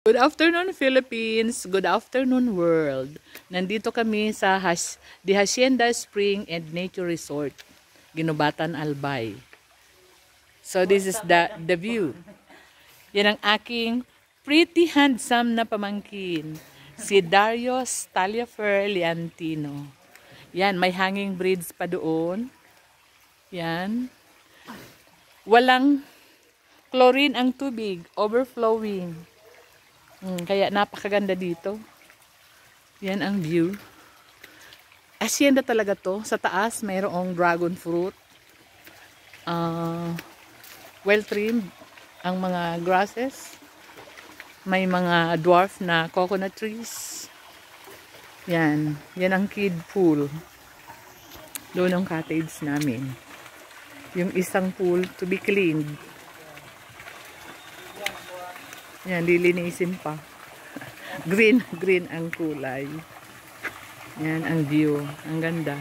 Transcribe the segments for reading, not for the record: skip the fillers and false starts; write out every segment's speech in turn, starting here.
Good afternoon, Philippines. Good afternoon, world. Nandito kami sa The Hacienda Spring and Nature Resort, Ginubatan, Albay. So this is the view. Yan ang aking pretty handsome na pamangkin, si Darius Taliafer Leantino. Yan, may hanging bridge pa doon. Yan. Walang chlorine ang tubig, overflowing. Kaya napakaganda dito. Yan ang view. Hacienda talaga to. Sa taas mayroong dragon fruit. Well trimmed ang mga grasses. May mga dwarf na coconut trees. Yan. Yan ang kid pool. Doon ang cottage namin. Yung isang pool to be cleaned. Yan, lilinisin pa. Green ang kulay. Yan ang view. Ang ganda.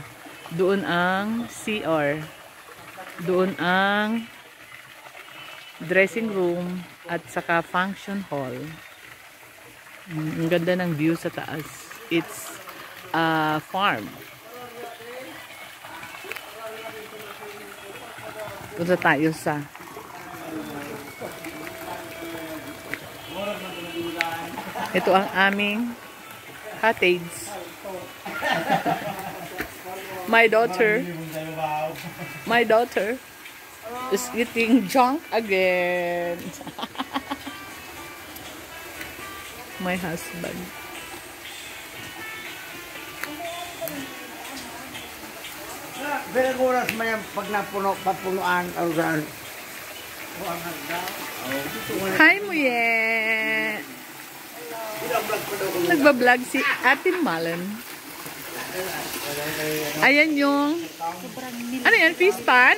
Doon ang CR. Doon ang dressing room at saka function hall. Ang ganda ng view sa taas. It's a farm. Punta tayo sa ito ang aming cottage. My daughter is eating junk again. My husband. Pero oras may pag napuno papunuan o saan. Hi, Muye. Nagbablog si Ate Malen. Ayan yung ano yan? Fish pan?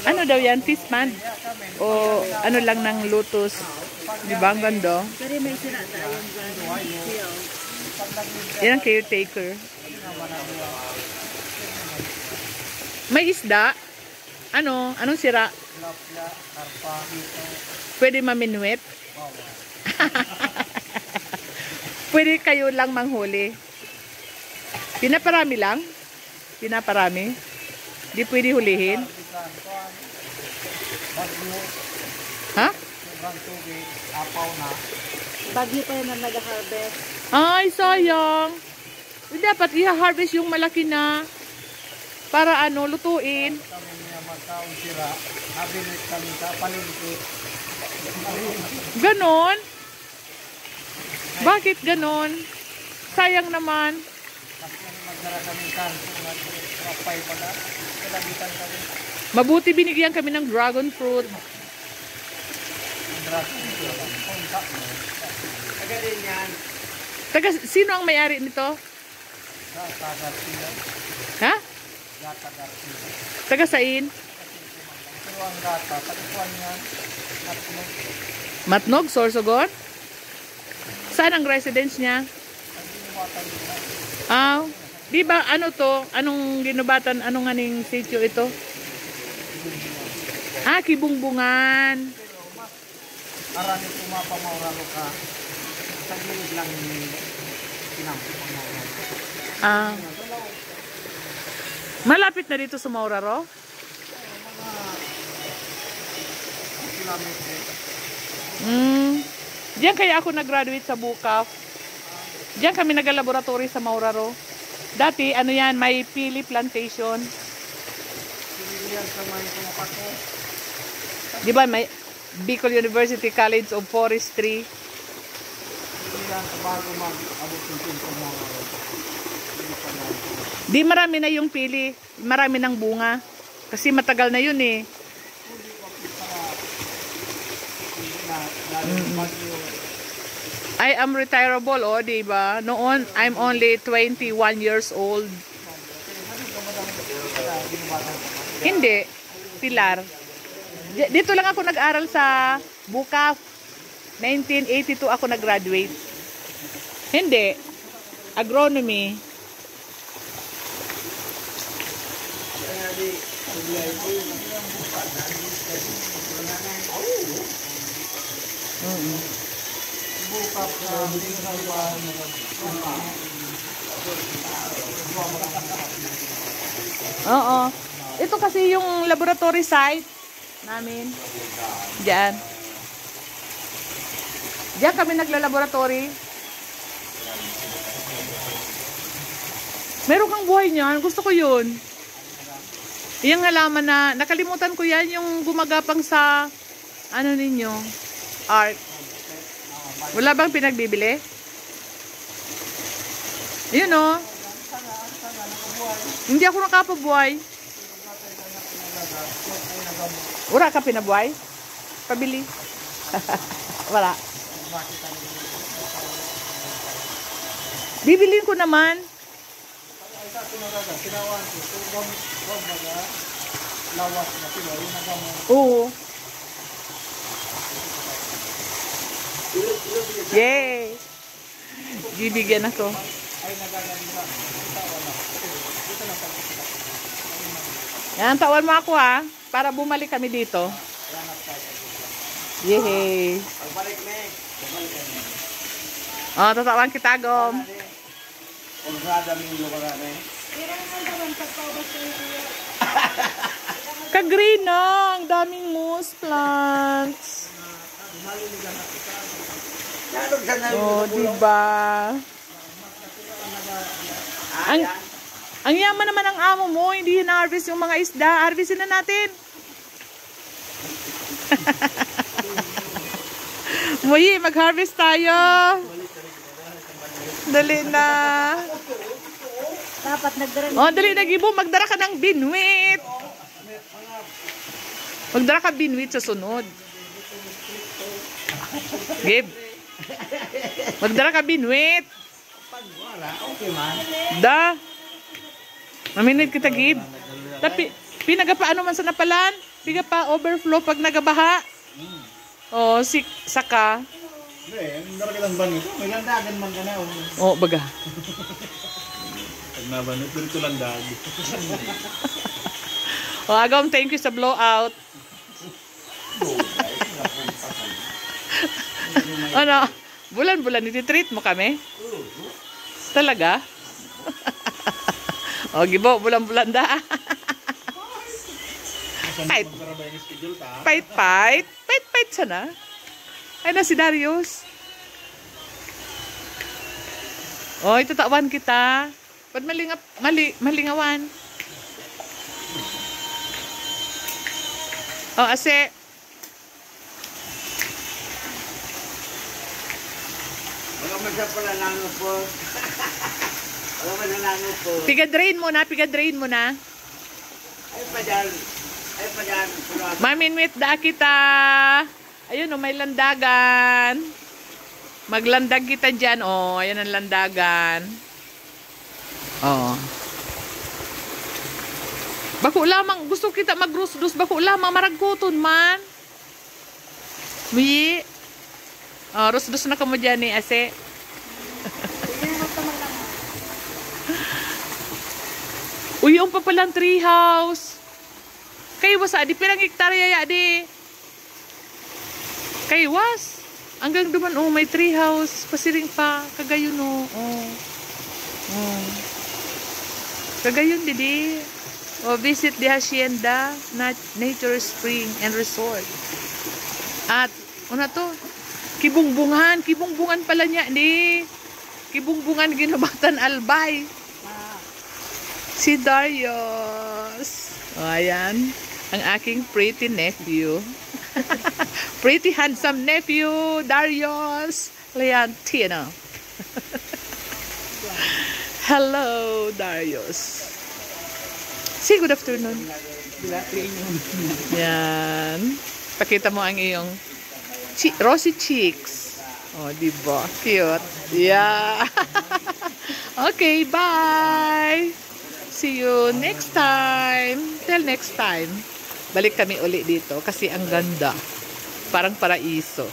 Ano daw yan? Fish pan? O ano lang ng lotus? Di ba? Ang ganda. Yan ang caretaker. May isda? Ano? Anong sira? Pwede maminuit? Pwede kayo lang manghuli? Pinaparami lang? Pinaparami? Di pwede hulihin? Ha? Bagyo pa yun na nag-harvest. Ay, sayang. Dapat i-harvest yung malaki na para ano, lutuin. Ganon? Bakit ganon? Sayang naman. Mabuti binigyan kami ng dragon fruit. Taga, sino ang may-ari nito? Ha? Taga sain? Matnog, Sorsogon? Saan ang residence niya? Di ba ano to? Anong Ginubatan? Anong aning sitio ito? Kibungbungan. Arani pumapamauralo ka. Sa gilid lang yung malapit na dito sa Mauraro? Diyan kaya ako nag-graduate sa Bukaf. Diyan kami nag-laboratory sa Mauraro. Dati, ano yan, may pili plantation. Di ba may Bicol University College of Forestry? Di marami na yung pili. Marami ng bunga. Kasi matagal na yun eh. I am retirable, oh, diba? Noon, I'm only 21 years old. Hindi. Pilar. Dito lang ako nag-aral sa Bukaf. 1982 ako nag-graduate. Hindi. Agronomy. Oo. Ito kasi yung laboratory site namin. Diyan. Diyan kami nagla-laboratory. Meron kang buhay niyan. Gusto ko yun. Yung halaman na, nakalimutan ko yan, yung gumagapang sa, ano ninyo, art. Wala bang pinagbibili? Yun o. Hindi ako nakapabuhay. Wala ka pinabuhay? Pabili. Wala. Bibilin ko naman. Oo. Yay! Bibigyan ako. Yan, tawan mo ako ha. Para bumalik kami dito. Yay! Pagbalik na eh. Oh, tatawan kita, Gom. Kung sada minggo ka na eh. Ka-green na. Ang daming moose plants. Oh, diba? Ang yaman naman ng amo mo. Hindi na-harvest yung mga isda. Harvestin na natin. Muyi, mag-harvest tayo. Dali na. Dapat nagdara. Oh, dali na, Gibo. Magdara ka ng binwit. Magdara ka binwit sa sunod. Gib. Magdara ka binwit. Okay man. Da. Maminit kita, Gib. Tapi, pinagapaano man sa napalan. Piga pa overflow pag nagabaha. Oh, saka. Hindi, nandara ka lang ba nito? May landagan man ka na. Oh, baga. Pag nabanit, dito landag. Oh, Agom, thank you sa blowout. Ano? Bulan-bulan, iti-treat mo kami? Talaga? O, Gibo, bulan-bulan da. Fight. Fight sana. Ay na si Darius. O, itatawan kita. Ba't malingawan? O, ase. Wala man siya pala nanupot. Wala man na nanupot. Piga-drain mo na. Ay pa dyan. Maminwit da kita. Ayun o, may landagan. Maglandag kita dyan. O, ayan ang landagan. O. Bako lamang, gusto kita magrusdus. Bako lamang, maragkuton man. Muyi. O, rusdus na ka mo dyan eh, ase. Uy, yung pa palang treehouse. Kaywas, adi pirang hektarya ya, adi. Kaywas. Hanggang duman, oh, may treehouse. Pasiring pa. Kagayon, oh. Oh. Kagayon, didi. Oh, visit the Hacienda Nature Spring and Resort. At, ano to? Kibungbungan pala niya, di. Kibungbungan ginubatan albay. Si Darius. O, ayan. Ang aking pretty nephew. Pretty handsome nephew, Darius Leontino. Hello, Darius. Say good afternoon. Yan. Pakita mo ang iyong rosy cheeks. Oh, diba? Cute. Yeah. Okay, bye. See you next time. Till next time. Balik kami uli dito kasi ang ganda. Parang paraiso.